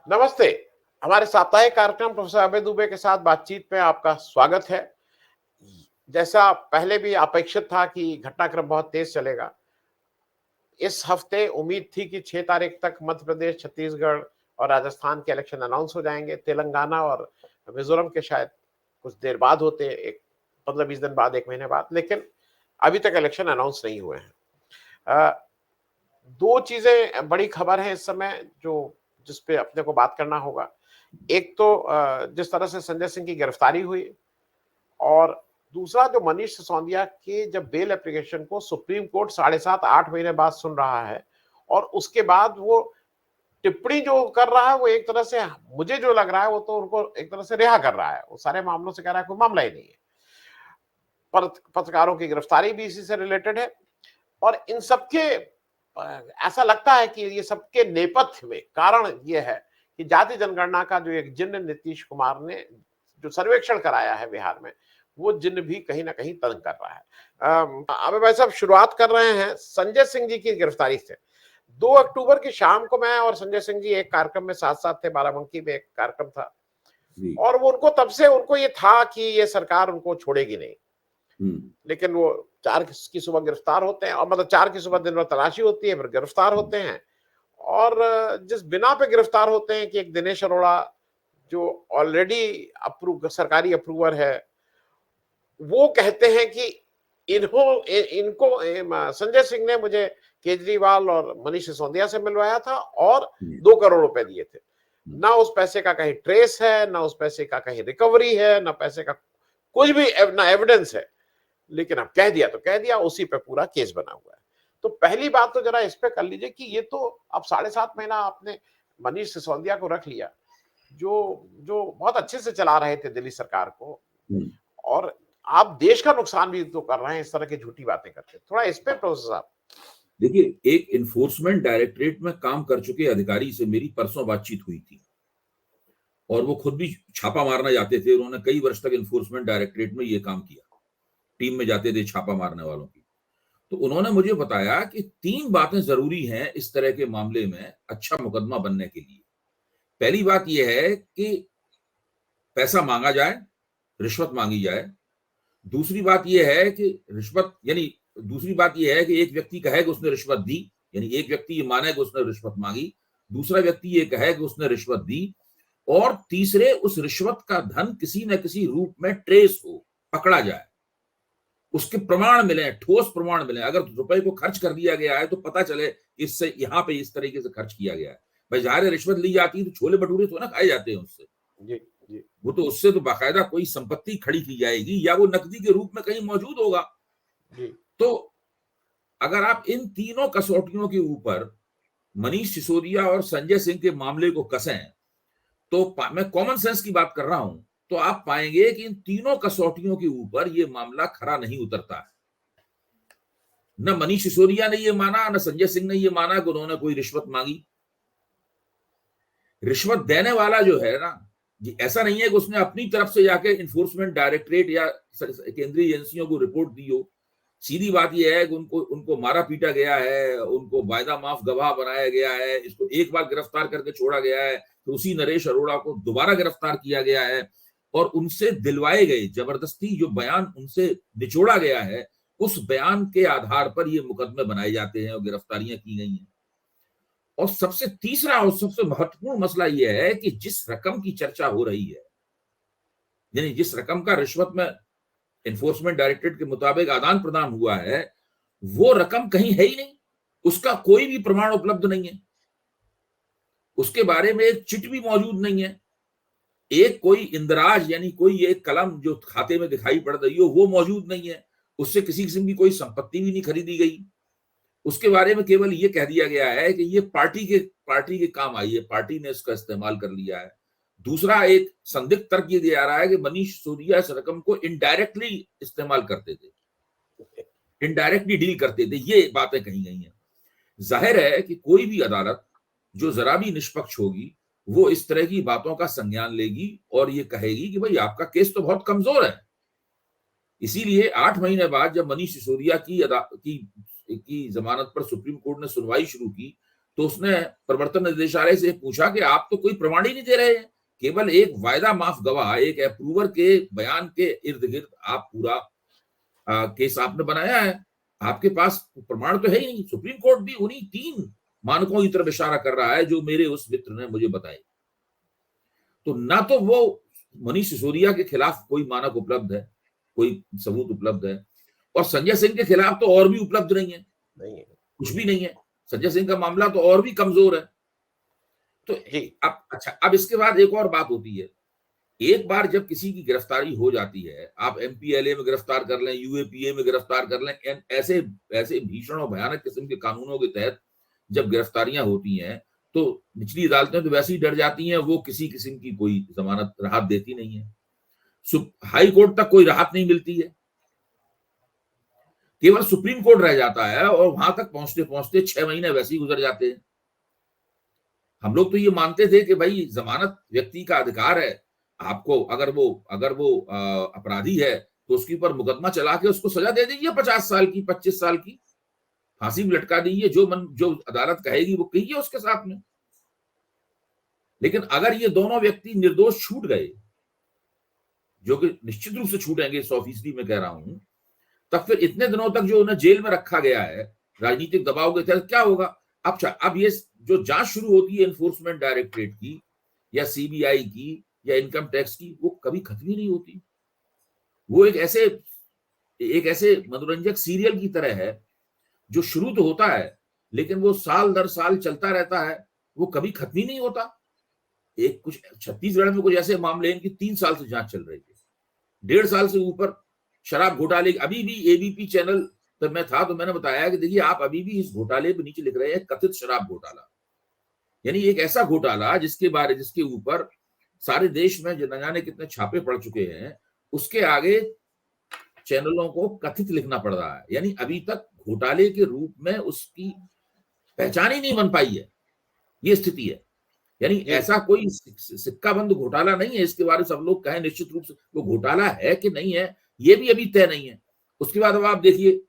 नमस्ते। हमारे साप्ताहिक कार्यक्रम प्रोफेसर अभय दुबे के साथ बातचीत में आपका स्वागत है। जैसा पहले भी अपेक्षित था कि घटनाक्रम बहुत तेज चलेगा, इस हफ्ते उम्मीद थी कि 6 तारीख तक मध्य प्रदेश, छत्तीसगढ़ और राजस्थान के इलेक्शन अनाउंस हो जाएंगे। तेलंगाना और मिजोरम के शायद कुछ देर बाद होते, एक 15-20 दिन बाद, 1 महीने बाद, लेकिन अभी तक इलेक्शन अनाउंस नहीं हुए हैं। अ, 2 चीजें बड़ी खबर है इस समय जो जिस पे अपने को बात करना होगा। एक तो जिस तरह से संजय सिंह की गिरफ्तारी हुई, और दूसरा जो मनीष सिसोदिया के जब बेल एप्लीकेशन को सुप्रीम कोर्ट 7.5-8 महीने बाद सुन रहा है, और उसके बाद वो टिप्पणी जो कर रहा है, वो एक तरह से मुझे जो लग रहा है वो तो उनको एक तरह से रिहा कर रहा है। वो सारे मामलों से कह रहा है कोई मामला ही नहीं है। पत्रकारों की गिरफ्तारी भी इसी से रिलेटेड है, और इन सबके ऐसा लगता है कि ये सबके नेपथ्य में कारण ये है कि जाति जनगणना का जो एक जिन्न नीतीश कुमार ने जो सर्वेक्षण कराया है बिहार में, वो जिन्न भी कहीं ना कहीं तंग कर रहा है। अब भाई साहब, शुरुआत कर रहे हैं संजय सिंह जी की गिरफ्तारी से। 2 अक्टूबर की शाम को मैं और संजय सिंह जी एक कार्यक्रम में साथ साथ थे, बाराबंकी में एक कार्यक्रम था, जी। और वो उनको तब से उनको ये था कि ये सरकार उनको छोड़ेगी नहीं। लेकिन वो 4 की सुबह गिरफ्तार होते हैं, और मतलब 4 की सुबह दिन भर तलाशी होती है, फिर गिरफ्तार होते हैं। और जिस बिना पे गिरफ्तार होते हैं कि एक दिनेश अरोड़ा जो ऑलरेडी अप्रूव सरकारी अप्रूवर है, वो कहते हैं कि इनको संजय सिंह ने मुझे केजरीवाल और मनीष सिसोदिया से मिलवाया था और 2 करोड़ रुपए दिए थे। ना उस पैसे का कहीं ट्रेस है, ना उस पैसे का कहीं रिकवरी है, ना पैसे का कुछ भी ना एविडेंस है। लेकिन अब कह दिया तो कह दिया, उसी पे पूरा केस बना हुआ है। तो पहली बात तो जरा इस पे कर लीजिए कि ये तो अब 7.5 महीना आपने मनीष सिसोदिया को रख लिया, जो जो बहुत अच्छे से चला रहे थे दिल्ली सरकार को, और आप देश का नुकसान भी तो कर रहे हैं इस तरह की झूठी बातें करके। थोड़ा इस पे प्रोफेसर साहब। देखिए, एक इन्फोर्समेंट डायरेक्टरेट में काम कर चुके अधिकारी से मेरी परसों बातचीत हुई थी, और वो खुद भी छापा मारना जाते थे। उन्होंने कई वर्ष तक इन्फोर्समेंट डायरेक्टरेट में ये काम किया, टीम में जाते थे छापा मारने वालों की। तो उन्होंने मुझे बताया कि 3 बातें जरूरी हैं इस तरह के मामले में अच्छा मुकदमा बनने के लिए। पहली बात यह है कि पैसा मांगा जाए, रिश्वत मांगी जाए। दूसरी बात यह है कि रिश्वत यानी दूसरी बात यह है कि एक व्यक्ति कहे कि उसने रिश्वत दी, यानी एक व्यक्ति ये माने कि उसने रिश्वत मांगी, दूसरा व्यक्ति ये कहे कि उसने रिश्वत दी, और तीसरे उस रिश्वत का धन किसी न किसी रूप में ट्रेस हो, पकड़ा जाए, उसके प्रमाण मिले, ठोस प्रमाण मिले। अगर रुपए को खर्च कर दिया गया है तो पता चले इससे यहाँ पे इस तरीके से खर्च किया गया है। भाई जाहिर रिश्वत ली जाती है तो छोले भटूरे तो ना खाए जाते हैं उससे, जी जी। वो तो उससे तो बाकायदा कोई संपत्ति खड़ी की जाएगी या वो नकदी के रूप में कहीं मौजूद होगा। जी तो अगर आप इन तीनों कसौटियों के ऊपर मनीष सिसोदिया और संजय सिंह के मामले को कसें, तो मैं कॉमन सेंस की बात कर रहा हूं, तो आप पाएंगे कि इन तीनों कसौटियों के ऊपर यह मामला खरा नहीं उतरता है। न मनीष सिसोदिया ने यह माना, न संजय सिंह ने यह माना कि उन्होंने कोई रिश्वत मांगी। रिश्वत देने वाला जो है ना, ऐसा नहीं है कि उसने अपनी तरफ से जाके इन्फोर्समेंट डायरेक्टरेट या केंद्रीय एजेंसियों को रिपोर्ट दी हो। सीधी बात यह है कि उनको मारा पीटा गया है, उनको वायदा माफ गवाह बनाया गया है, इसको एक बार गिरफ्तार करके छोड़ा गया है, तो उसी नरेश अरोड़ा को दोबारा गिरफ्तार किया गया है, और उनसे दिलवाए गए जबरदस्ती जो बयान उनसे निचोड़ा गया है, उस बयान के आधार पर ये मुकदमे बनाए जाते हैं और गिरफ्तारियां की गई हैं। और सबसे तीसरा और सबसे महत्वपूर्ण मसला यह है कि जिस रकम की चर्चा हो रही है, यानी जिस रकम का रिश्वत में एनफोर्समेंट डायरेक्टरेट के मुताबिक आदान प्रदान हुआ है, वो रकम कहीं है ही नहीं, उसका कोई भी प्रमाण उपलब्ध नहीं है, उसके बारे में एक चिट भी मौजूद नहीं है, एक कोई इंदराज यानी कोई एक कलम जो खाते में दिखाई पड़ रही हो वो मौजूद नहीं है, उससे किसी किस्म की कोई संपत्ति भी नहीं खरीदी गई। उसके बारे में केवल ये कह दिया गया है कि ये पार्टी के काम आई है, पार्टी ने इसका इस्तेमाल कर लिया है। दूसरा एक संदिग्ध तर्क ये दिया रहा है कि मनीष सिसोदिया इस रकम को इनडायरेक्टली इस्तेमाल करते थे, इनडायरेक्टली डील करते थे, ये बातें कही गई हैं। जाहिर है कि कोई भी अदालत जो जरा भी निष्पक्ष होगी वो इस तरह की बातों का संज्ञान लेगी और ये कहेगी कि भाई आपका केस तो बहुत कमजोर है। इसीलिए 8 महीने बाद जब मनीष सिसोदिया की जमानत पर सुप्रीम कोर्ट ने सुनवाई शुरू की, तो उसने प्रवर्तन निदेशालय से पूछा कि आप तो कोई प्रमाण ही नहीं दे रहे हैं, केवल एक वायदा माफ गवाह, एक अप्रूवर के बयान के इर्द गिर्द आप पूरा केस आपने बनाया है, आपके पास प्रमाण तो है ही नहीं। सुप्रीम कोर्ट भी उन्हीं 3 मानकों की तरफ इशारा कर रहा है जो मेरे उस मित्र ने मुझे बताए। तो ना तो वो मनीष सिसोदिया के खिलाफ कोई मानक उपलब्ध है, कोई सबूत उपलब्ध है, और संजय सिंह के खिलाफ तो और भी उपलब्ध नहीं है, कुछ भी नहीं है। संजय सिंह का मामला तो और भी कमजोर है। तो अब अच्छा, अब इसके बाद एक और बात होती है, एक बार जब किसी की गिरफ्तारी हो जाती है, आप एमपीएलए में गिरफ्तार कर लें, यूएपीए में गिरफ्तार कर लें, ऐसे ऐसे भीषण और भयानक किस्म के कानूनों के तहत जब गिरफ्तारियां होती हैं तो निचली अदालतें तो वैसे ही डर जाती हैं, वो किसी किस्म की कोई जमानत राहत देती नहीं है। हाई कोर्ट तक कोई राहत नहीं मिलती है, केवल सुप्रीम कोर्ट रह जाता है, और वहां तक पहुंचते पहुंचते 6 महीने वैसे ही गुजर जाते हैं। हम लोग तो ये मानते थे कि भाई जमानत व्यक्ति का अधिकार है, आपको अगर वो अपराधी है तो उसके ऊपर मुकदमा चला के उसको सजा दे दीजिए, 50 साल की, 25 साल की, फांसी में लटका दीजिए, जो अदालत कहेगी वो कहिए उसके साथ में। लेकिन अगर ये दोनों व्यक्ति निर्दोष छूट गए, जो कि निश्चित रूप से छूटेंगे, 100% में कह रहा हूं, तब फिर इतने दिनों तक जो उन्हें जेल में रखा गया है राजनीतिक दबाव के तहत, क्या होगा? अब ये जो जांच शुरू होती है एनफोर्समेंट डायरेक्टरेट की या सीबीआई की या इनकम टैक्स की, वो कभी खत्म ही नहीं होती। वो एक ऐसे मनोरंजक सीरियल की तरह है जो शुरू तो होता है लेकिन वो साल दर साल चलता रहता है, वो कभी खत्म ही नहीं होता। एक कुछ छत्तीसगढ़ में कुछ ऐसे मामले इनकी 3 साल से जांच चल रही है, 1.5 साल से ऊपर शराब घोटाले। अभी भी एबीपी चैनल पर मैं था तो मैंने बताया कि देखिए आप अभी भी इस घोटाले पे नीचे लिख रहे हैं कथित शराब घोटाला, यानी एक ऐसा घोटाला जिसके ऊपर सारे देश में न जाने कितने छापे पड़ चुके हैं, उसके आगे चैनलों को कथित लिखना पड़ रहा है। यानी अभी तक घोटाले के रूप में उसकी पहचान ही नहीं बन पाई है, ये स्थिति है। यानी ऐसा कोई सिक्का बंद घोटाला नहीं है, इसके बारे में सब लोग कहें निश्चित रूप से वो घोटाला है कि नहीं है, ये भी अभी तय नहीं है। उसके बाद अब आप देखिए,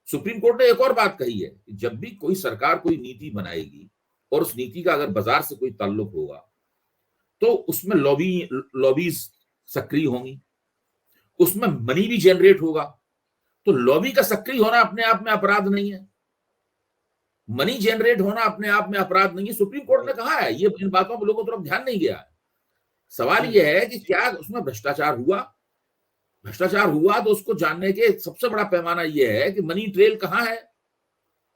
सुप्रीम कोर्ट ने एक और बात कही है कि जब भी कोई सरकार कोई नीति बनाएगी और उस नीति का अगर बाजार से कोई ताल्लुक होगा तो उसमें लॉबीज सक्रिय होंगी, उसमें मनी भी जनरेट होगा। तो लॉबी का सक्रिय होना अपने आप में अपराध नहीं है, मनी जनरेट होना अपने आप में अपराध नहीं है। सुप्रीम कोर्ट ने कहा है, ये इन बातों पर लोगों तरफ ध्यान नहीं गया है। सवाल यह है कि क्या उसमें भ्रष्टाचार हुआ? भ्रष्टाचार हुआ तो उसको जानने के सबसे बड़ा पैमाना यह है कि मनी ट्रेल कहां है।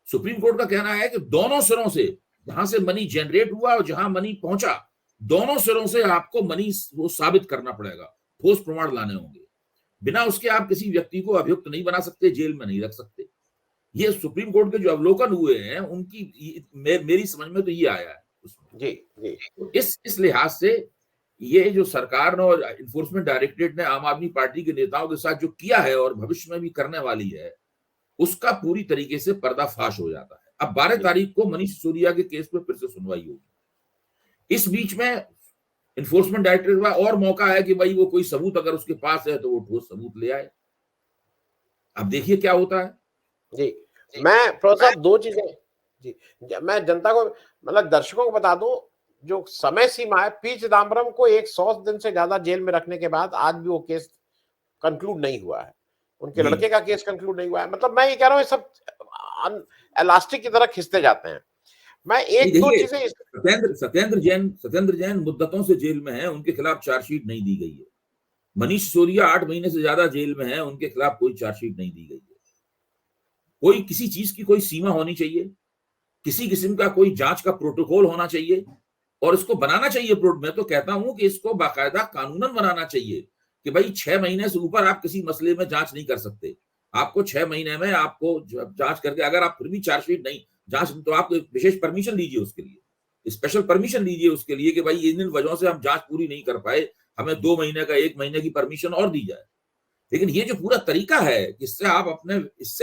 सुप्रीम कोर्ट का कहना है कि दोनों सिरों से, जहां से मनी जनरेट हुआ और जहां मनी पहुंचा, दोनों सिरों से आपको मनी वो साबित करना पड़ेगा, ठोस प्रमाण लाने होंगे। बिना उसके आप किसी व्यक्ति को अभियुक्त नहीं बना सकते, जेल में नहीं रख सकते। ये सुप्रीम कोर्ट के जो अवलोकन हुए हैं उनकी मेरी समझ में तो ये आया है उसमें। जी। तो इस लिहाज से ये जो सरकार ने और इन्फोर्समेंट डायरेक्टरेट ने आम आदमी पार्टी के नेताओं के साथ जो किया है और भविष्य में भी करने वाली है, उसका पूरी तरीके से पर्दाफाश हो जाता है। अब 12 तारीख को मनीष सिसोदिया के केस में फिर से सुनवाई होगी। इस बीच में इन्फोर्समेंट डायरेक्टरेट का और मौका है कि भाई वो कोई सबूत अगर उसके पास है तो वो ठोस सबूत ले आए। अब देखिए क्या होता है। जी, मैं प्रोफेसर 2 चीजें जी, मैं जनता को मतलब दर्शकों को बता दूं, जो समय सीमा है, पी चिदम्बरम को 100 दिन से ज्यादा जेल में रखने के बाद आज भी वो केस कंक्लूड नहीं हुआ है, उनके लड़के का केस कंक्लूड नहीं हुआ है। मतलब मैं ये कह रहा हूँ, ये सब इलास्टिक की तरह खिंचते जाते हैं। मैं एक दो चीजें, सत्येंद्र जैन मुद्दतों से जेल में है, उनके खिलाफ चार्जशीट नहीं दी गई है। मनीष सिसोदिया 8 महीने से ज्यादा जेल में है, उनके खिलाफ कोई चार्जशीट नहीं दी गई है। कोई किसी चीज की कोई सीमा होनी चाहिए, किसी किस्म का कोई जांच का प्रोटोकॉल होना चाहिए और इसको बनाना चाहिए। मैं तो कहता हूं कि इसको बाकायदा कानूनन बनाना चाहिए कि भाई 6 महीने से ऊपर आप किसी मसले में जांच नहीं कर सकते। आपको 6 महीने में आपको जांच करके, अगर आप फिर भी चार्जशीट नहीं जांच, तो आप विशेष परमिशन लीजिए, उसके लिए स्पेशल परमिशन लीजिए उसके लिए कि भाई इन वजहों से हम जांच पूरी नहीं कर पाए, हमें 2 महीने का 1 महीने की परमिशन और दी जाए। लेकिन ये जो पूरा तरीका है, इससे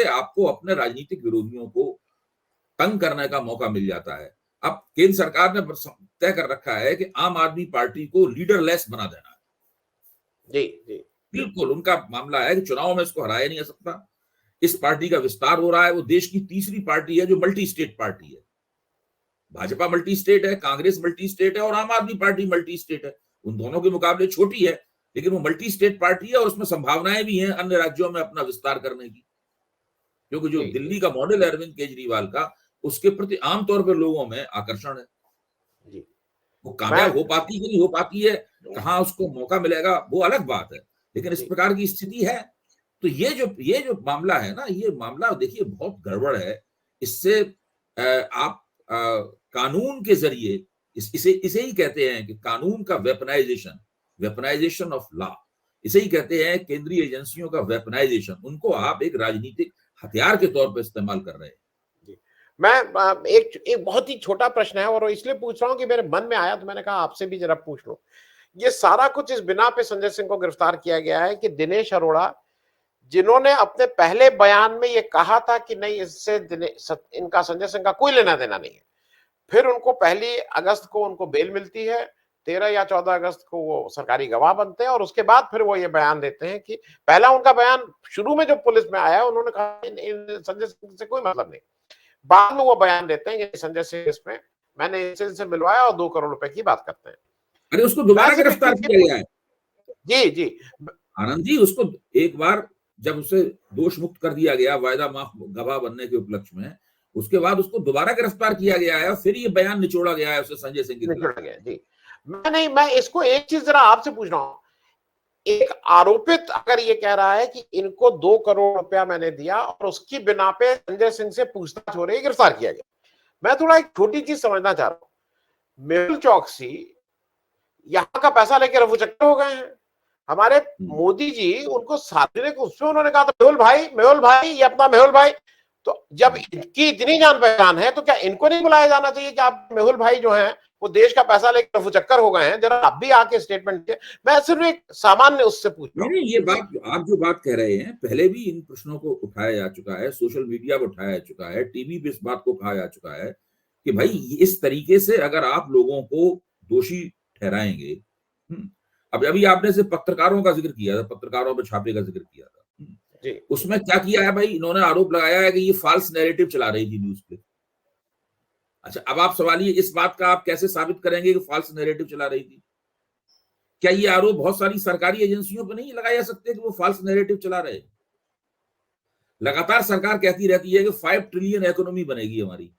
आपको अपने राजनीतिक विरोधियों को तंग करने का मौका मिल जाता है। अब केंद्र सरकार ने तय कर रखा है कि आम आदमी पार्टी को लीडरलेस बना देना है। जी, बिल्कुल उनका मामला है कि चुनाव में इसको हराया नहीं जा सकता। इस पार्टी का विस्तार हो रहा है, वो देश की तीसरी पार्टी है जो मल्टी स्टेट पार्टी है। भाजपा मल्टी स्टेट है, कांग्रेस मल्टी स्टेट है और आम आदमी पार्टी मल्टी स्टेट है। उन दोनों के मुकाबले छोटी है, लेकिन वो मल्टी स्टेट पार्टी है और उसमें संभावनाएं भी हैं अन्य राज्यों में अपना विस्तार करने की। क्योंकि जो दिल्ली का मॉडल है अरविंद केजरीवाल का, उसके प्रति आमतौर पर लोगों में आकर्षण है। वो कामयाब हो पाती कि नहीं हो पाती है, कहाँ उसको मौका मिलेगा, वो अलग बात है, लेकिन इस प्रकार की स्थिति है। तो ये जो मामला है ना, ये मामला देखिए बहुत गड़बड़ है। इससे आप कानून के जरिए इसे ही कहते हैं कि कानून का वेपनाइजेशन ऑफ लॉ, इसे ही कहते हैं केंद्रीय एजेंसियों का वेपनाइजेशन। उनको आप एक राजनीतिक हथियार के तौर पर इस्तेमाल कर रहे हैं। मैं एक बहुत ही छोटा प्रश्न है और इसलिए पूछ रहा हूं कि मेरे मन में आया तो मैंने कहा आपसे भी जरा पूछ लो। ये सारा कुछ इस बिना पे संजय सिंह को गिरफ्तार किया गया है कि दिनेश अरोड़ा, जिन्होंने अपने पहले बयान में ये कहा था कि नहीं, इससे इनका संजय सिंह का कोई लेना देना नहीं है, फिर उनको 1 अगस्त को उनको बेल मिलती है, 13 या 14 अगस्त को वो सरकारी गवाह बनते हैं और उसके बाद फिर वो ये बयान देते हैं कि पहला उनका बयान शुरू में जो पुलिस में आया, उन्होंने कहा संजय सिंह से कोई मतलब नहीं। बाद में वो बयान देते हैं कि संजय सिंह इसमें मैंने इनसे मिलवाया और 2 करोड़ रुपए की बात करते हैं। अरे उसको दोबारा गिरफ्तार किया गया है। जी जी आनंद जी, उसको एक बार जब उसे दोष मुक्त कर दिया गया वायदा माफ गवाह बनने के उपलक्ष्य में, उसके बाद उसको दोबारा गिरफ्तार किया गया है और फिर ये बयान निचोड़ा गया है उसे संजय सिंह के खिलाफ। जी, मैं इसको एक चीज जरा आपसे पूछ रहा हूं। एक आरोपित अगर ये कह रहा है कि इनको 2 करोड़ रुपया मैंने दिया और उसकी बिना पे संजय सिंह से पूछताछ हो रही है, गिरफ्तार किया गया, मैं थोड़ा एक छोटी चीज समझना चाह रहा हूं। मेहुल चौकसी यहां का पैसा लेके रफू चक्कर हो गए हैं। हमारे मोदी जी उनको सार्वजनिक उसमें उन्होंने कहा था मेहुल भाई ये अपना मेहुल भाई। तो जब इनकी इतनी जान पहचान है तो क्या इनको नहीं बुलाया जाना चाहिए कि आप मेहुल भाई जो हैं वो देश का पैसा लेकर रफू चक्कर हो गए हैं, जरा आप भी आके स्टेटमेंट दिए। मैं सिर्फ एक सामान्य उससे पूछ रहा हूं। नहीं, ये बात आप जो बात कह रहे हैं पहले भी इन प्रश्नों को उठाया जा चुका है, सोशल मीडिया पर उठाया जा चुका है, टीवी पे इस बात को कहा जा चुका है कि भाई इस तरीके से अगर आप लोगों को दोषी ठहराएंगे। अब अभी आपने सिर्फ पत्रकारों का जिक्र किया था, पत्रकारों पर छापे का जिक्र किया था जी। उसमें क्या किया है भाई, इन्होंने आरोप लगाया है कि ये फॉल्स नैरेटिव चला रही थी न्यूज पे। अच्छा, अब आप सवाल ये इस बात का आप कैसे साबित करेंगे कि फॉल्स नैरेटिव चला रही थी? क्या ये आरोप बहुत सारी सरकारी एजेंसियों पर नहीं लगाए जा सकते कि वो फॉल्स नैरेटिव चला रहे? लगातार सरकार कहती रहती है कि 5 ट्रिलियन इकोनॉमी बनेगी हमारी।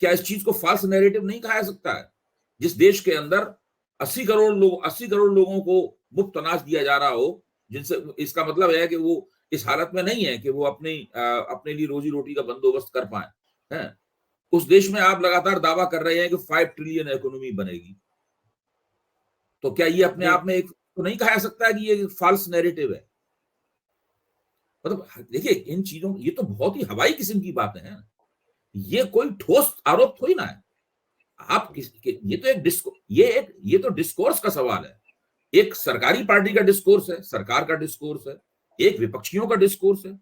क्या इस चीज को फॉल्स नैरेटिव नहीं कहा जा सकता है? जिस देश के अंदर 80 करोड़ लोगों को मुफ्त अनाज दिया जा रहा हो, जिनसे इसका मतलब है कि वो इस हालत में नहीं है कि वो अपने लिए रोजी रोटी का बंदोबस्त कर पाए हैं, उस देश में आप लगातार दावा कर रहे हैं कि 5 ट्रिलियन इकोनॉमी बनेगी। तो क्या ये अपने आप में एक तो नहीं कहा जा सकता है कि ये फॉल्स नैरेटिव है? मतलब देखिए, इन चीजों ये तो बहुत ही हवाई किस्म की बातें हैं, ये कोई ठोस आरोप थोड़ी ना है। आप ये तो डिस्कोर्स का सवाल है। एक सरकारी पार्टी का डिस्कोर्स है, सरकार का डिस्कोर्स है, एक विपक्षियों का डिस्कोर्स है,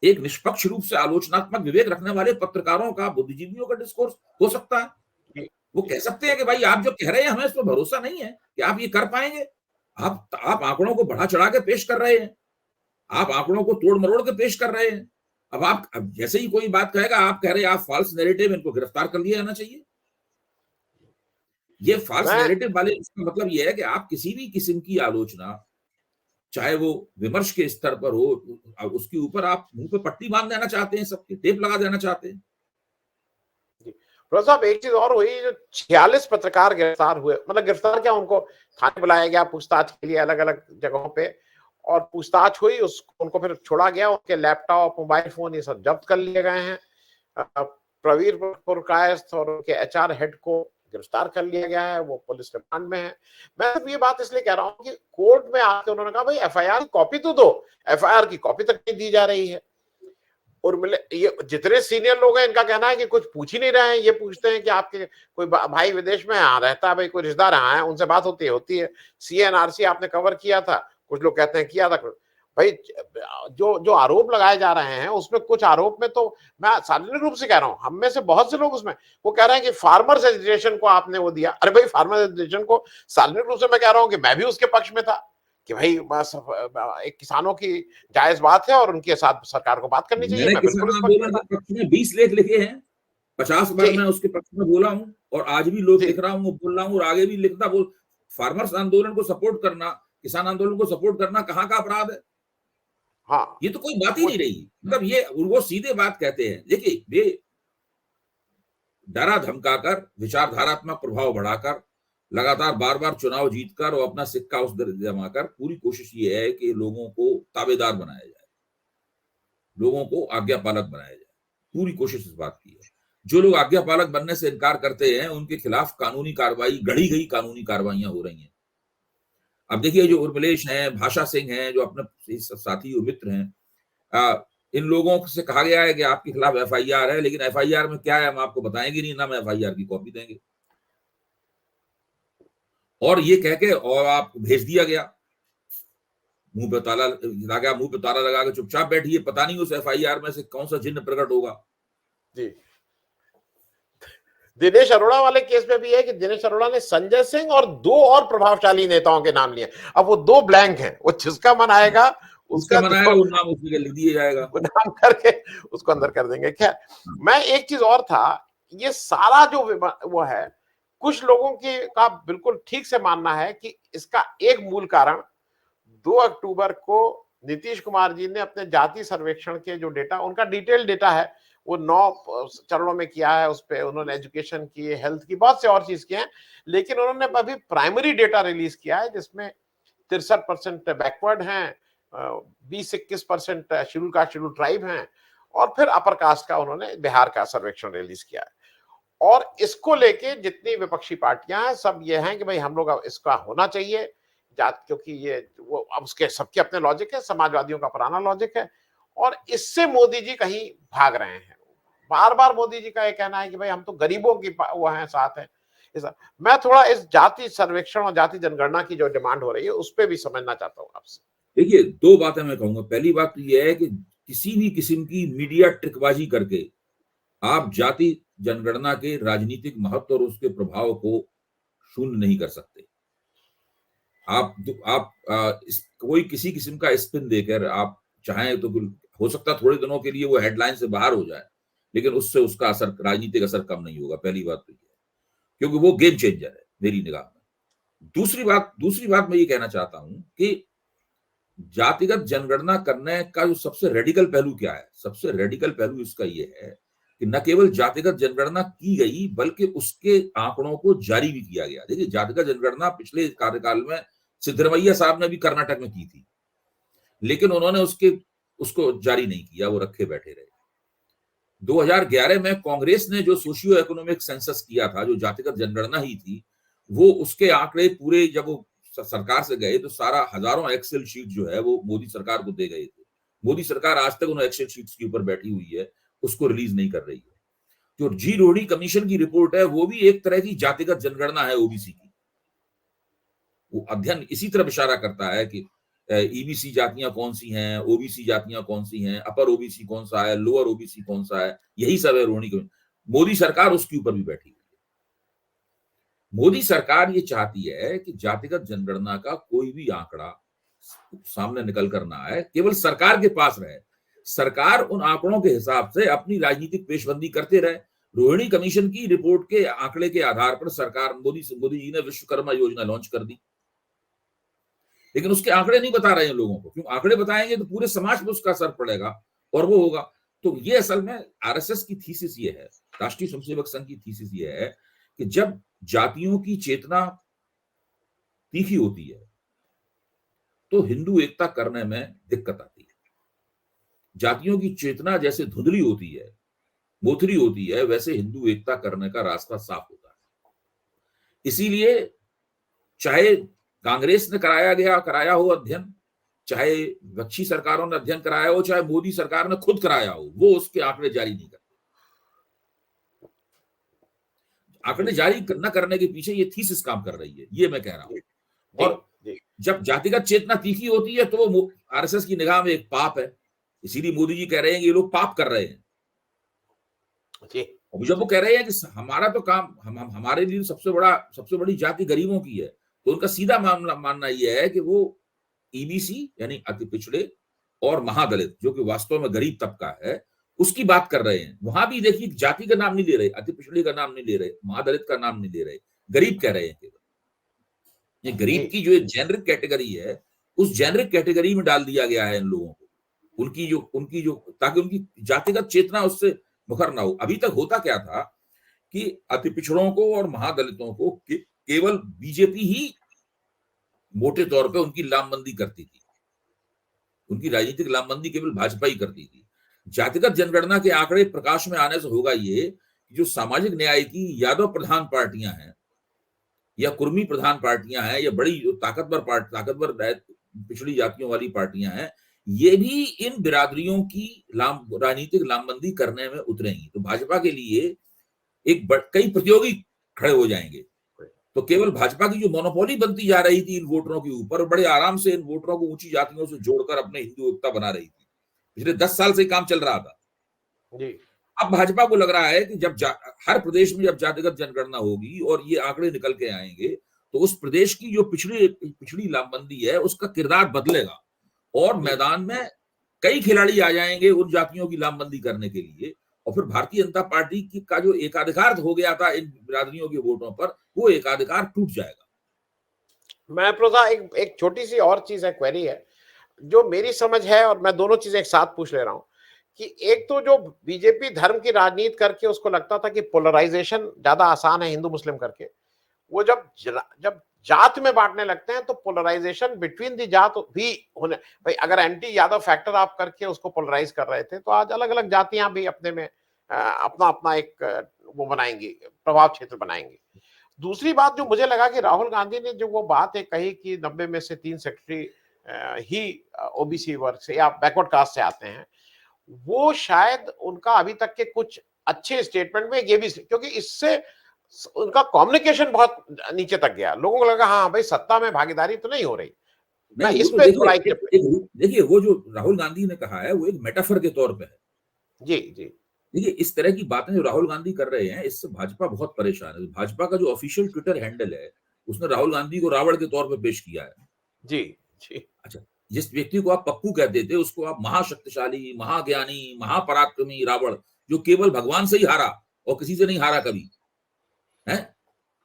एक निष्पक्ष रूप से आलोचनात्मक विवेक रखने वाले पत्रकारों का, बुद्धिजीवियों का डिस्कोर्स हो सकता है। वो कह सकते हैं कि भाई आप जो कह रहे हैं हमें इस पर भरोसा नहीं है कि आप ये कर पाएंगे। आप आंकड़ों को बढ़ा चढ़ा के पेश कर रहे हैं, आप आंकड़ों को तोड़ मरोड़ के पेश कर रहे हैं। अब जैसे ही कोई बात कहेगा आप कह रहे हैं आप फॉल्स नैरेटिव, इनको गिरफ्तार कर लिया जाना चाहिए। ये फॉल्स नैरेटिव वाले, इसका मतलब ये है कि आप किसी भी किस्म की आलोचना, चाहे वो विमर्श के स्तर पर हो, उसके ऊपर आप मुंह पे पट्टी बांध देना चाहते हैं, सबके टेप लगा देना चाहते हैं। साहब एक चीज और हुई, जो 46 पत्रकार गिरफ्तार हुए, मतलब गिरफ्तार क्या, उनको थाने बुलाया गया पूछताछ के लिए अलग अलग जगहों पे, और पूछताछ हुई, उनको फिर छोड़ा गया, उनके लैपटॉप, मोबाइल फोन ये सब जब्त कर लिए गए हैं। प्रवीर पुरकायस्थ और उनके एचआर हेड को गिरफ्तार कर लिया गया है, वो पुलिस रिमांड में है। मैं सिर्फ ये बात इसलिए कह रहा हूँ कि कोर्ट में आके उन्होंने कहा भाई एफआईआर की कॉपी तो दो, एफआईआर की कॉपी तक नहीं दी जा रही है। और ये जितने सीनियर लोग हैं इनका कहना है कि कुछ पूछ ही नहीं रहे हैं, ये पूछते हैं कि आपके कोई भाई विदेश में रहता है, भाई कोई रिश्तेदार है, उनसे बात होती है। सीएनआरसी आपने कवर किया था, कुछ लोग कहते हैं किया था। भाई जो आरोप लगाए जा रहे हैं उसमें कुछ आरोप में तो मैं सार्वजनिक रूप से कह रहा हूं, हम में से बहुत से लोग उसमें वो कह रहे हैं कि फार्मर्स एसोसिएशन को आपने वो दिया। अरे भाई फार्मर्स एसोसिएशन को सार्वजनिक रूप से मैं कह रहा हूं कि मैं भी उसके पक्ष में था कि भाई एक किसानों की जायज बात है और उनके साथ सरकार को बात करनी चाहिए। मैं बिल्कुल इस पक्ष में 20 लेख लिखे हैं, 50 बार मैं उसके पक्ष में बोला हूं और आज भी लोग लिख रहा हूं, बोल रहा हूं और आगे भी लिखता बोल। फार्मर्स आंदोलन को सपोर्ट करना, किसान आंदोलन को सपोर्ट करना कहाँ का अपराध है? हाँ, ये तो कोई बात ही नहीं रही। मतलब ये वो सीधे बात कहते हैं। देखिए, ये डरा धमकाकर, विचारधारात्मक प्रभाव बढ़ाकर, लगातार बार बार चुनाव जीतकर और अपना सिक्का उस जमाकर पूरी कोशिश ये है कि लोगों को ताबेदार बनाया जाए, लोगों को आज्ञापालक बनाया जाए। पूरी कोशिश इस बात की है। जो लोग आज्ञापालक बनने से इनकार करते हैं उनके खिलाफ कानूनी कार्रवाई, गढ़ी गई कानूनी कार्रवाइयां हो रही हैं। अब देखिए, जो उर्मिलेश हैं, भाषा सिंह हैं, जो अपने साथी और मित्र हैं, इन लोगों से कहा गया है कि आपके खिलाफ एफआईआर है, लेकिन एफआईआर में क्या है हम आपको बताएंगे नहीं, ना हम एफआईआर की कॉपी देंगे। और ये कह के और आप भेज दिया गया, मुंह पे ताला लगा, मुंह पे ताला लगा के चुपचाप बैठिए, पता नहीं उस एफआईआर में से कौन सा जिन्न प्रकट होगा। जी, दिनेश अरोड़ा वाले केस में भी है कि दिनेश अरोड़ा ने संजय सिंह और 2 और प्रभावशाली नेताओं के नाम लिए। अब वो 2 ब्लैंक हैं, वो जिसका मन आएगा उसका मन आएगा वो नाम उसमें लिख दिया जाएगा, वो नाम करके उसको अंदर कर देंगे। खैर, मैं एक चीज और था, ये सारा जो वो है, कुछ लोगों की का बिल्कुल ठीक से मानना है कि इसका एक मूल कारण 2 अक्टूबर को नीतीश कुमार जी ने अपने जाति सर्वेक्षण के जो डेटा, उनका डिटेल डेटा है, वो 9 चरणों में किया है। उस पे उन्होंने एजुकेशन की, हेल्थ की, बहुत से और चीज किए हैं, लेकिन उन्होंने अभी प्राइमरी डेटा रिलीज किया है जिसमें 63% बैकवर्ड हैं, 20-21% शेड्यूल कास्ट शेड्यूल ट्राइब हैं, और फिर अपर कास्ट का उन्होंने बिहार का सर्वेक्षण रिलीज किया है। और इसको लेके जितनी विपक्षी पार्टियां हैं सब ये हैं कि भाई हम लोग इसका होना चाहिए जात, क्योंकि ये वो अब उसके सबके अपने लॉजिक है, समाजवादियों का पुराना लॉजिक है, और इससे मोदी जी कहीं भाग रहे हैं। बार बार मोदी जी का ये कहना है कि भाई हम तो गरीबों की वो हैं, साथ हैं। मैं थोड़ा इस जाति सर्वेक्षण और जाति जनगणना की जो डिमांड हो रही है उस पर भी समझना चाहता हूँ आपसे। देखिए, 2 बातें मैं कहूंगा। पहली बात तो यह है कि किसी भी किस्म की मीडिया ट्रिकबाजी करके आप जाति जनगणना के राजनीतिक महत्व और उसके प्रभाव को शून्य नहीं कर सकते। कोई किसी किस्म का स्पिन देकर आप चाहें तो हो सकता है थोड़े दिनों के लिए वो हेडलाइन से बाहर हो जाए, लेकिन उससे उसका असर, राजनीतिक असर कम नहीं होगा। पहली बात तो ये है, क्योंकि वो गेम चेंजर है मेरी निगाह में। दूसरी बात मैं ये कहना चाहता हूं कि जातिगत जनगणना करने का जो सबसे रेडिकल पहलू क्या है? सबसे रेडिकल पहलू इसका ये है कि न केवल जातिगत जनगणना की गई बल्कि उसके आंकड़ों को जारी भी किया गया। देखिए, जातिगत जनगणना पिछले कार्यकाल में सिद्धरमैया साहब ने भी कर्नाटक में की थी, लेकिन उन्होंने उसको जारी नहीं किया, वो रखे बैठे रहे। 2011 में कांग्रेस ने जो सोशियो इकोनॉमिक सेंसस किया था, जो जातिगत जनगणना ही थी, वो उसके आंकड़े पूरे जब वो सरकार से गए तो सारा हजारों एक्सेल शीट जो है वो मोदी सरकार को दे गए थे। मोदी सरकार आज तक उन एक्सेल शीट्स के ऊपर बैठी हुई है, उसको रिलीज नहीं कर रही है। जो जी रोहनी कमीशन की रिपोर्ट है वो भी एक तरह की जातिगत जनगणना है ओबीसी की। वो अध्ययन इसी तरफ इशारा करता है कि ईबीसी जातियां कौन सी हैं, ओबीसी जातियां कौन सी हैं, अपर ओबीसी कौन सा है, लोअर ओबीसी कौन सा है, यही सब है रोहिणी कमीशन। मोदी सरकार उसके ऊपर भी बैठी हुई है। मोदी सरकार ये चाहती है कि जातिगत जनगणना का कोई भी आंकड़ा सामने निकल कर ना आए, केवल सरकार के पास रहे। सरकार उन आंकड़ों के हिसाब से अपनी राजनीतिक पेशबंदी करते रहे। रोहिणी कमीशन की रिपोर्ट के आंकड़े के आधार पर सरकार मोदी जी ने विश्वकर्मा योजना लॉन्च कर दी, लेकिन उसके आंकड़े नहीं बता रहे हैं लोगों को, क्यों? आंकड़े बताएंगे तो पूरे समाज पर उसका असर पड़ेगा और वो होगा। तो ये असल में आरएसएस की थीसिस ये है, राष्ट्रीय स्वयंसेवक संघ की थीसिस ये है कि जब जातियों की चेतना तीखी होती है तो हिंदू एकता करने में दिक्कत आती है। जातियों की चेतना जैसे धुंधली होती है, मोथरी होती है, वैसे हिंदू एकता करने का रास्ता साफ होता है। इसीलिए चाहे कांग्रेस ने कराया हो अध्ययन, चाहे विपक्षी सरकारों ने अध्ययन कराया हो, चाहे मोदी सरकार ने खुद कराया हो, वो उसके आंकड़े जारी नहीं करते। आंकड़े जारी न करने के पीछे ये थीसिस काम कर रही है, ये मैं कह रहा हूं। और जब जातिगत चेतना तीखी होती है तो वो आरएसएस की निगाह में एक पाप है। इसीलिए मोदी जी कह रहे हैं कि ये लोग पाप कर रहे हैं। जब वो कह रहे हैं कि हमारा तो काम, हमारे लिए सबसे बड़ी जाति गरीबों की है, तो उनका सीधा मानना यह है कि वो ईबीसी यानी अति पिछड़े और महादलित, जो कि वास्तव में गरीब तबका है, उसकी बात कर रहे हैं। वहां भी देखिए जाति का नाम नहीं ले रहे, अति पिछड़े का नाम नहीं ले रहे, महादलित का नाम नहीं ले रहे, गरीब कह रहे हैं केवल। ये गरीब की जो जेनरिक कैटेगरी है, उस जेनरिक कैटेगरी में डाल दिया गया है इन लोगों को, उनकी जो ताकि उनकी जातिगत चेतना उससे मुखर ना हो। अभी तक होता क्या था कि अति पिछड़ों को और महादलितों को केवल बीजेपी ही मोटे तौर पे उनकी लामबंदी करती थी, उनकी राजनीतिक लामबंदी केवल भाजपा ही करती थी। जातिगत जनगणना के आंकड़े प्रकाश में आने से होगा ये कि जो सामाजिक न्याय की यादव प्रधान पार्टियां हैं या कुर्मी प्रधान पार्टियां हैं या बड़ी जो ताकतवर पिछड़ी जातियों वाली पार्टियां हैं, ये भी इन बिरादरियों की राजनीतिक लामबंदी करने में उतरेंगी। तो भाजपा के लिए कई प्रतियोगी खड़े हो जाएंगे। तो केवल भाजपा की जो मोनोपोली बनती जा रही थी इन वोटरों के ऊपर, बड़े आराम से इन वोटरों को ऊंची जातियों से जोड़कर अपने हिंदू एकता बना रही थी। पिछले 10 साल से काम चल रहा था जी। अब भाजपा को लग रहा है कि जब हर प्रदेश में जब जातिगत जनगणना होगी और ये आंकड़े निकल के आएंगे, तो उस प्रदेश की जो पिछड़ी लामबंदी है उसका किरदार बदलेगा और मैदान में कई खिलाड़ी आ जाएंगे उन जातियों की लामबंदी करने के लिए। और फिर भारतीय जनता पार्टी का जो एकाधिकार हो गया था इन बिरादरियों के वोटों पर, वो एकाधिकार टूट जाएगा। मैं प्रोजा एक छोटी सी और चीज है, क्वेरी है जो मेरी समझ है, और मैं दोनों चीजें एक साथ पूछ ले रहा हूं कि एक तो जो बीजेपी धर्म की राजनीति करके उसको लगता था कि पोलराइजेशन ज्यादा आसान है हिंदू मुस्लिम करके, वो जब जात में बांटने लगते हैं तो पोलराइजेशन बिटवीन दी जात भी होने, भाई अगर एंटी यादव फैक्टर आप करके उसको पोलराइज कर रहे थे तो आज अलग अलग जातियां भी अपने में अपना अपना एक वो बनाएंगी, प्रभाव क्षेत्र बनाएंगी। दूसरी बात जो मुझे लगा कि राहुल गांधी ने जो वो बात है कही कि 90 में से 3 सेक्रेटरी ही ओबीसी वर्ग से या बैकवर्ड कास्ट से आते हैं, वो शायद उनका अभी तक के कुछ अच्छे स्टेटमेंट में ये भी, क्योंकि इससे उनका कम्युनिकेशन बहुत नीचे तक गया, लोगों को लगा हाँ भाई सत्ता में भागीदारी तो नहीं हो रही। मैं इस पे थोड़ा देखिए वो जो राहुल गांधी ने कहा है वो एक मेटाफर के तौर पे है। जी जी। देखिए इस तरह की बातें जो राहुल गांधी कर रहे हैं इससे भाजपा बहुत परेशान है। भाजपा का जो ऑफिशियल ट्विटर हैंडल है उसने राहुल गांधी को रावण के तौर पे पेश किया है। जी जी। अच्छा, जिस व्यक्ति को आप पप्पू कहते थे उसको आप महाशक्तिशाली, महाज्ञानी, महापराक्रमी रावण, जो केवल भगवान से ही हारा और किसी से नहीं हारा कभी है,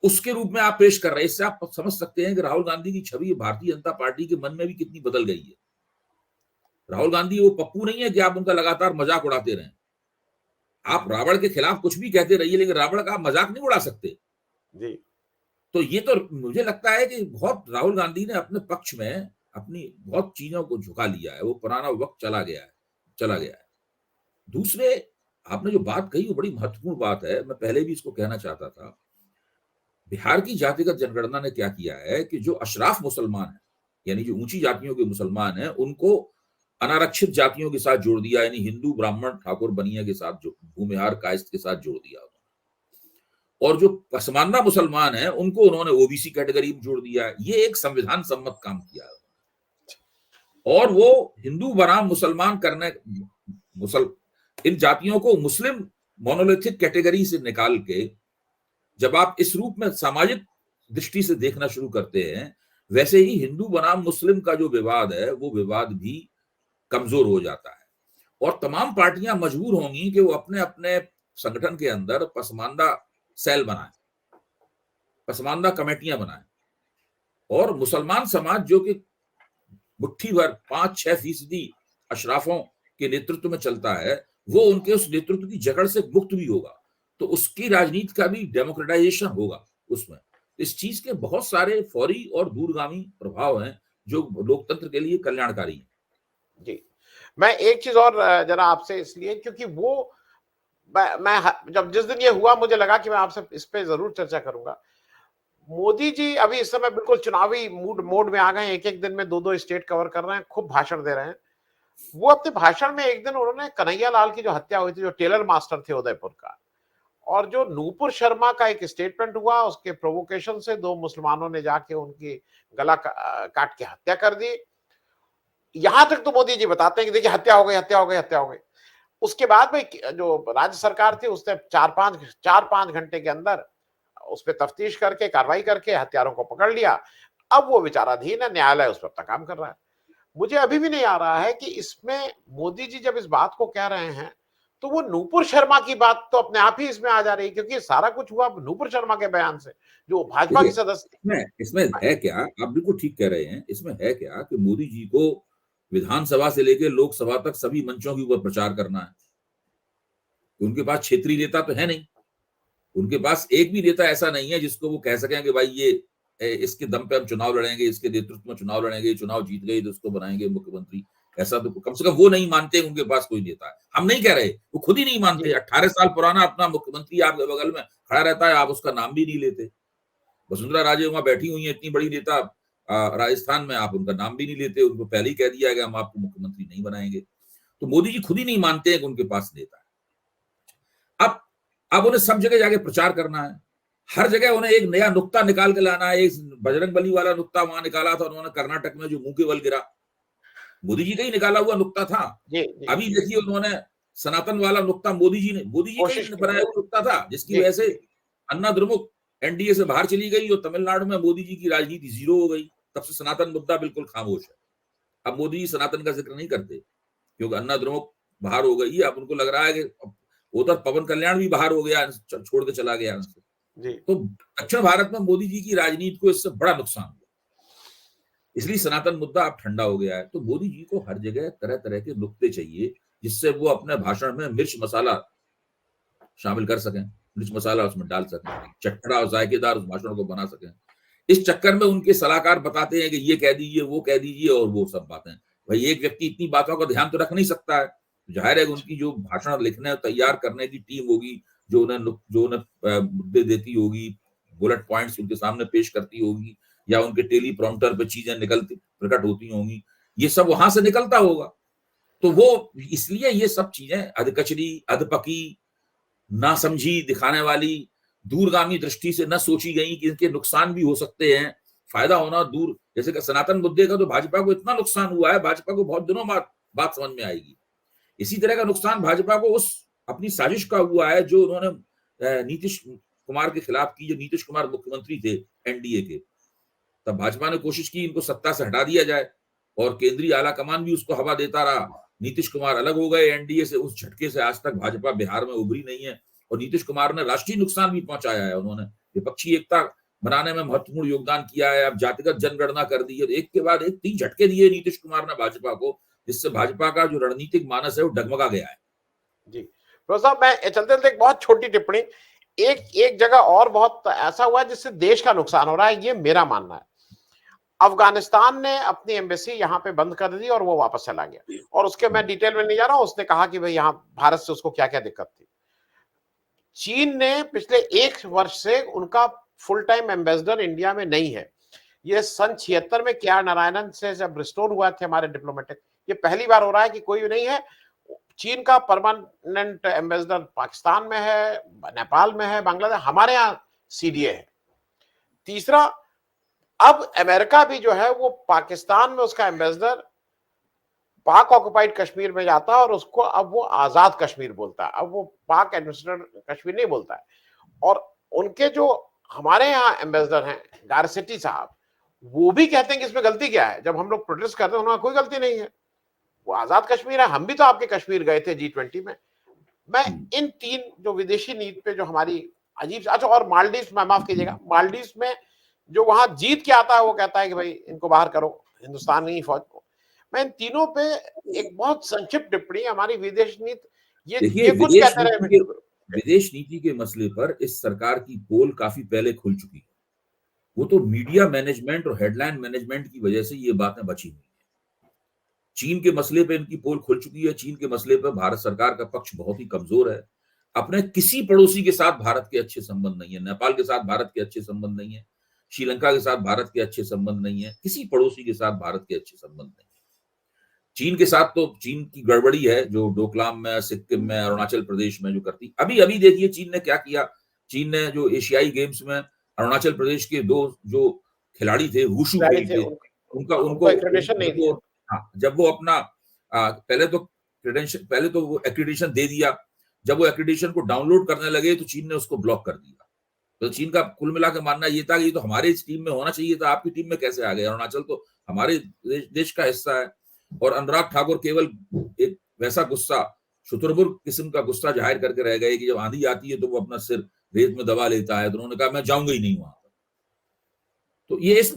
उसके रूप में आप पेश कर रहे हैं। इससे आप समझ सकते हैं कि राहुल गांधी की छवि भारतीय जनता पार्टी के मन में भी कितनी बदल गई है। राहुल गांधी वो पप्पू नहीं है कि आप उनका लगातार मजाक उड़ाते रहें। आप रावण के खिलाफ कुछ भी कहते रहिए लेकिन रावण का आप मजाक नहीं उड़ा सकते जी। तो ये तो मुझे लगता है कि बहुत राहुल गांधी ने अपने पक्ष में अपनी बहुत चीजों को झुका लिया है। वो पुराना वक्त चला गया है। दूसरे आपने जो बात कही वो बड़ी महत्वपूर्ण बात है, मैं पहले भी इसको कहना चाहता था। बिहार की जातिगत जनगणना ने क्या किया है कि जो अशराफ मुसलमान है, यानी जो ऊंची जातियों के मुसलमान हैं, उनको अनारक्षित जातियों के साथ जोड़ दिया, यानी हिंदू, ब्राह्मण, ठाकुर, बनिया के साथ, जो भूमिहार, कायस्थ के साथ जोड़ दिया। और जो पसमानदा मुसलमान हैं उनको उन्होंने ओबीसी कैटेगरी में जोड़ दिया। ये एक संविधान सम्मत काम किया और वो हिंदू बनाम मुसलमान करने इन जातियों को मुस्लिम मोनोलिथिक कैटेगरी से निकाल के जब आप इस रूप में सामाजिक दृष्टि से देखना शुरू करते हैं, वैसे ही हिंदू बनाम मुस्लिम का जो विवाद है वो विवाद भी कमजोर हो जाता है और तमाम पार्टियां मजबूर होंगी कि वो अपने अपने संगठन के अंदर पसमानदा सेल बनाए, पसमानदा कमेटियां बनाए और मुसलमान समाज जो कि मुट्ठी भर 5-6% अशराफों के नेतृत्व में चलता है, वो उनके उस नेतृत्व की जकड़ से मुक्त भी होगा, तो उसकी राजनीति का भी डेमोक्रेटाइजेशन होगा उसमें। इस चीज के बहुत सारे फौरी और दूरगामी प्रभाव हैं जो लोकतंत्र के लिए कल्याणकारी है। जी, मैं एक चीज और जरा आपसे इसलिए क्योंकि वो मैं जब जिस दिन ये हुआ मुझे लगा कि मैं आपसे इस पे जरूर चर्चा करूंगा। मोदी जी अभी इस समय बिल्कुल चुनावी मोड में आ गए, एक एक दिन में 2-2 स्टेट कवर कर रहे हैं, खूब भाषण दे रहे हैं। वो अपने भाषण में एक दिन उन्होंने कन्हैया लाल की जो हत्या हुई थी, जो टेलर मास्टर थे उदयपुर का, और जो नूपुर शर्मा का एक स्टेटमेंट हुआ, उसके प्रोवोकेशन से 2 मुसलमानों ने जाके उनकी गला काट के हत्या कर दी। यहां तक तो मोदी जी बताते हैं कि देखिए हत्या हो गई, हत्या हो गई, हत्या हो गई। उसके बाद में जो राज्य सरकार थी उसने 4-5 घंटे के अंदर उस पर तफ्तीश करके कार्रवाई करके हत्यारों को पकड़ लिया। अब वो विचाराधीन है, न्यायालय उस पर अपना काम कर रहा है। मुझे अभी भी नहीं आ रहा है कि इसमें मोदी जी जब इस बात को कह रहे हैं तो वो नूपुर शर्मा की बात तो अपने आप ही इसमें आ जा रही है, क्योंकि सारा कुछ हुआ नूपुर शर्मा के बयान से, जो भाजपा देखिए, की सदस्य थी। इसमें इसमें है क्या, आप बिल्कुल ठीक कह रहे हैं, इसमें है क्या कि मोदी जी को विधानसभा से लेकर लोकसभा तक सभी मंचों के ऊपर प्रचार करना है। उनके पास क्षेत्रीय नेता तो है नहीं, उनके पास एक भी नेता ऐसा नहीं है जिसको वो कह सकें कि भाई ये इसके दम पे हम चुनाव लड़ेंगे, इसके नेतृत्व में चुनाव लड़ेंगे, चुनाव जीत गए तो उसको बनाएंगे मुख्यमंत्री। ऐसा तो कम से कम वो नहीं मानते उनके पास कोई नेता है। हम नहीं कह रहे, वो खुद ही नहीं मानते। 18 साल पुराना अपना मुख्यमंत्री आपके बगल में खड़ा रहता है, आप उसका नाम भी नहीं लेते। वसुंधरा राजे वहां बैठी हुई है, इतनी बड़ी नेता राजस्थान में, आप उनका नाम भी नहीं लेते। उनको पहले ही कह दिया गया हम आपको मुख्यमंत्री नहीं बनाएंगे। तो मोदी जी खुद ही नहीं मानते हैं कि उनके पास नेता है। अब उन्हें सब जगह जाके प्रचार करना है, हर जगह उन्हें एक नया नुक्ता निकाल के लाना है। एक बजरंग बली वाला नुक्ता वहां निकाला था उन्होंने कर्नाटक में, जो मुंह के बल गिरा, मोदी जी का ही निकाला हुआ नुक्ता था। अभी देखिए उन्होंने सनातन वाला नुक्ता मोदी जी का ही बनाया हुआ नुक्ता था, जिसकी वजह से अन्ना द्रमुक एनडीए से बाहर चली गई और तमिलनाडु में मोदी जी की राजनीति जीरो हो गई। तब से सनातन मुद्दा बिल्कुल खामोश है। अब मोदी जी सनातन का जिक्र नहीं करते क्योंकि अन्ना द्रमुक बाहर हो गई है। अब उनको लग रहा है कि उधर पवन कल्याण भी बाहर हो गया, छोड़ के चला गया। तो दक्षिण भारत में मोदी जी की राजनीति को इससे बड़ा नुकसान हुआ, इसलिए सनातन मुद्दा अब ठंडा हो गया है। तो मोदी जी को हर जगह तरह तरह के नुक्ते चाहिए जिससे वो अपने भाषण में मिर्च मसाला शामिल कर सकें, मिर्च मसाला उसमें डाल सकें, चटपटा और जायकेदार उस भाषण को बना सकें। इस चक्कर में उनके सलाहकार बताते हैं कि ये कह दीजिए, वो कह दीजिए, और वो सब बातें। भाई एक व्यक्ति इतनी बातों का ध्यान तो रख नहीं सकता है। जाहिर है उनकी जो भाषण लिखने तैयार करने की टीम होगी, जो उन्हें मुद्दे देती होगी, बुलेट पॉइंट्स उनके सामने पेश करती होगी, या उनके टेलीप्रॉम्प्टर पे चीजें प्रकट होती होंगी, ये सब वहां से निकलता होगा। तो वो इसलिए ये सब चीजें अधकचरी, अधपकी, ना समझी दिखाने वाली, दूरगामी दृष्टि से न सोची गई कि इनके नुकसान भी हो सकते हैं, फायदा होना दूर। जैसे कि सनातन मुद्दे का तो भाजपा को इतना नुकसान हुआ है, भाजपा को बहुत दिनों बाद बात समझ में आएगी। इसी तरह का नुकसान भाजपा को उस अपनी साजिश का हुआ है जो उन्होंने नीतीश कुमार के खिलाफ की। जब नीतीश कुमार मुख्यमंत्री थे एनडीए के, तब भाजपा ने कोशिश की इनको सत्ता से हटा दिया जाए, और केंद्रीय आला कमान भी उसको हवा देता रहा। नीतीश कुमार अलग हो गए एनडीए से, उस झटके से आज तक भाजपा बिहार में उभरी नहीं है। और नीतीश कुमार ने राष्ट्रीय नुकसान भी पहुंचाया है। उन्होंने विपक्षी एकता बनाने में महत्वपूर्ण योगदान किया है। अब जातिगत जनगणना कर दी है। एक के बाद एक 3 झटके दिए नीतीश कुमार ने भाजपा को, जिससे भाजपा का जो रणनीतिक मानस है वो डगमगा गया है। जी प्रोफेसर साहब, मैं चलते चलते एक बहुत छोटी टिप्पणी, एक जगह और बहुत ऐसा हुआ है जिससे देश का नुकसान हो रहा है, ये मेरा मानना है। अफगानिस्तान ने अपनी एम्बेसी यहाँ पे बंद कर दी और वो वापस चला गया, और उसके मैं डिटेल में नहीं जा रहा हूं। उसने कहा कि भाई यहाँ भारत से उसको क्या क्या दिक्कत थी। चीन ने पिछले 1 वर्ष से उनका फुल टाइम एम्बेसडर इंडिया में नहीं है। ये सन 76 में के आर नारायणन से जब रिस्टोर हुआ थे हमारे डिप्लोमेटिक, ये पहली बार हो रहा है कि कोई नहीं है। चीन का परमानेंट एम्बेसडर पाकिस्तान में है, नेपाल में है, बांग्लादेश, हमारे यहाँ सीडीए है। तीसरा, अब अमेरिका भी जो है वो पाकिस्तान में उसका एम्बेसडर पाक ऑक्युपाइड कश्मीर में जाता है और उसको अब वो आजाद कश्मीर बोलता है, अब वो पाक एडमिनिस्ट्रेटेड कश्मीर नहीं बोलता है। और उनके जो हमारे यहाँ एम्बेसडर हैं गारसेटी साहब, वो भी कहते हैं कि इसमें गलती क्या है। जब हम लोग प्रोटेस्ट करते हैं उन्होंने कोई गलती नहीं है, वो आजाद कश्मीर है, हम भी तो आपके कश्मीर गए थे G20 में। मैं इन 3 जो विदेशी नीति पे जो हमारी अजीब, अच्छा, और मालदीव में, माफ कीजिएगा, मालदीव में जो वहां जीत के आता है वो कहता है कि भाई इनको बाहर करो हिंदुस्तान की फौज को। मैं इन तीनों पे एक बहुत संक्षिप्त टिप्पणी, हमारी विदेश नीति, ये कुछ कहते रहे। विदेश नीति के मसले पर इस सरकार की पोल काफी पहले खुल चुकी है। वो तो मीडिया मैनेजमेंट और हेडलाइन मैनेजमेंट की वजह से ये बातें बची हुई है। चीन के मसले पे इनकी पोल खुल चुकी है। चीन के मसले पर भारत सरकार का पक्ष बहुत ही कमजोर है। अपने किसी पड़ोसी के साथ भारत के अच्छे संबंध नहीं है। नेपाल के साथ भारत के अच्छे संबंध नहीं है, श्रीलंका के साथ भारत के अच्छे संबंध नहीं है, किसी पड़ोसी के साथ भारत के अच्छे संबंध नहीं है। चीन के साथ तो चीन की गड़बड़ी है जो डोकलाम में, सिक्किम में, अरुणाचल प्रदेश में जो करती। अभी देखिए चीन ने क्या किया। चीन ने जो एशियाई गेम्स में अरुणाचल प्रदेश के 2 जो खिलाड़ी थे, वुशु के थे, उनको एक्रेडिटेशन नहीं दिया। हाँ, जब वो अपना पहले तो वो एक्रेडिटेशन दे दिया। जब वो एक्रेडिटेशन को डाउनलोड करने लगे तो चीन ने उसको ब्लॉक कर दिया। तो चीन का कुल मिला के मानना ये था कि ये तो हमारे इस टीम में होना चाहिए था, आपकी टीम में कैसे आ गए? अरुणाचल तो हमारे देश का हिस्सा है। और अनुराग ठाकुर केवल एक वैसा गुस्सा शुतुरमुर्ग किस्म का गुस्सा जाहिर करके रह गए कि जब आंधी आती है तो वो अपना सिर रेत में दबा लेता है, तो उन्होंने कहा मैं जाऊंगा ही नहीं वहां पर। तो ये इस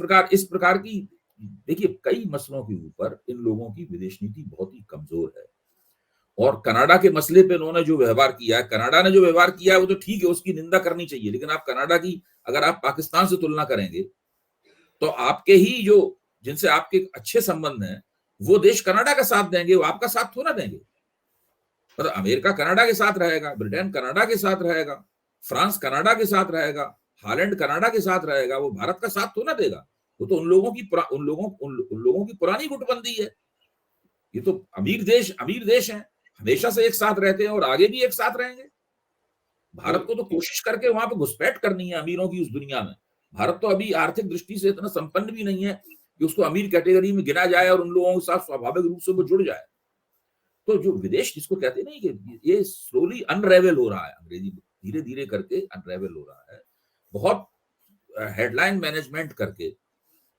प्रकार की, देखिए कई मसलों के ऊपर इन लोगों की विदेश नीति बहुत ही कमजोर है। और कनाडा के मसले पे उन्होंने जो व्यवहार किया है, कनाडा ने जो व्यवहार किया है वो तो ठीक है, उसकी निंदा करनी चाहिए, लेकिन आप कनाडा की अगर आप पाकिस्तान से तुलना करेंगे तो आपके ही जो जिनसे आपके अच्छे संबंध हैं वो देश कनाडा का साथ देंगे, वो आपका साथ थोड़ा देंगे। मतलब अमेरिका कनाडा के साथ रहेगा, ब्रिटेन कनाडा के साथ रहेगा, फ्रांस कनाडा के साथ रहेगा, हालैंड कनाडा के साथ रहेगा, वो भारत का साथ थोड़ा देगा। वो तो उन लोगों की पुरानी गुटबंदी है। ये तो अमीर देश हैं, हमेशा से एक साथ रहते हैं और आगे भी एक साथ रहेंगे। भारत को तो कोशिश करके वहां पे घुसपैठ करनी है अमीरों की उस दुनिया में। भारत तो अभी आर्थिक दृष्टि से इतना संपन्न भी नहीं है कि उसको अमीर कैटेगरी में गिना जाए और उन लोगों के साथ स्वाभाविक रूप से वो जुड़ जाए। तो जो विदेश जिसको कहते नहीं कि ये स्लोली अनरेवल हो रहा है, अंग्रेजी में धीरे धीरे करके अनरेवल हो रहा है। बहुत हेडलाइन मैनेजमेंट करके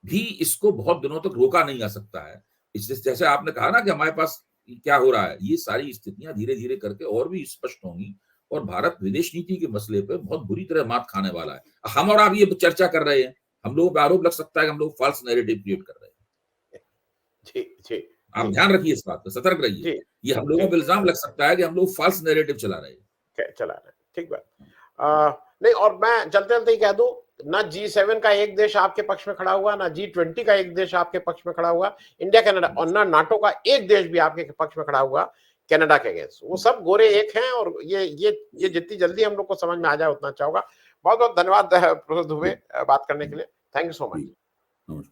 भी इसको बहुत दिनों तक रोका नहीं जा सकता है। जैसे आपने कहा ना कि हमारे पास क्या हो रहा है, ये सारी स्थितियां धीरे धीरे करके और भी स्पष्ट होंगी और भारत विदेश नीति के मसले पे बहुत बुरी तरह मात खाने वाला है। हम और आप ये चर्चा कर रहे हैं, हम लोगों पे आरोप लग सकता है कि हम लोग फॉल्स नैरेटिव क्रिएट कर रहे हैं। जी जी, आप ध्यान रखिए इस बात पर, सतर्क रहिए। ये हम लोगों पे इल्जाम लग सकता है कि हम लोग फॉल्स नैरेटिव चला रहे हैं। ठीक बात। नहीं, और मैं चलते चलते ही कह दूं, ना G7 का एक देश आपके पक्ष में खड़ा हुआ, ना G20 का एक देश आपके पक्ष में खड़ा हुआ, इंडिया कनाडा, और ना नाटो का एक देश भी आपके पक्ष में खड़ा हुआ कनाडा के अगेंस्ट। वो सब गोरे एक हैं, और ये जितनी जल्दी हम लोग को समझ में आ जाए उतना अच्छा होगा। बहुत बहुत धन्यवाद प्रोफेसर दुबे बात करने के लिए। Thank you so much.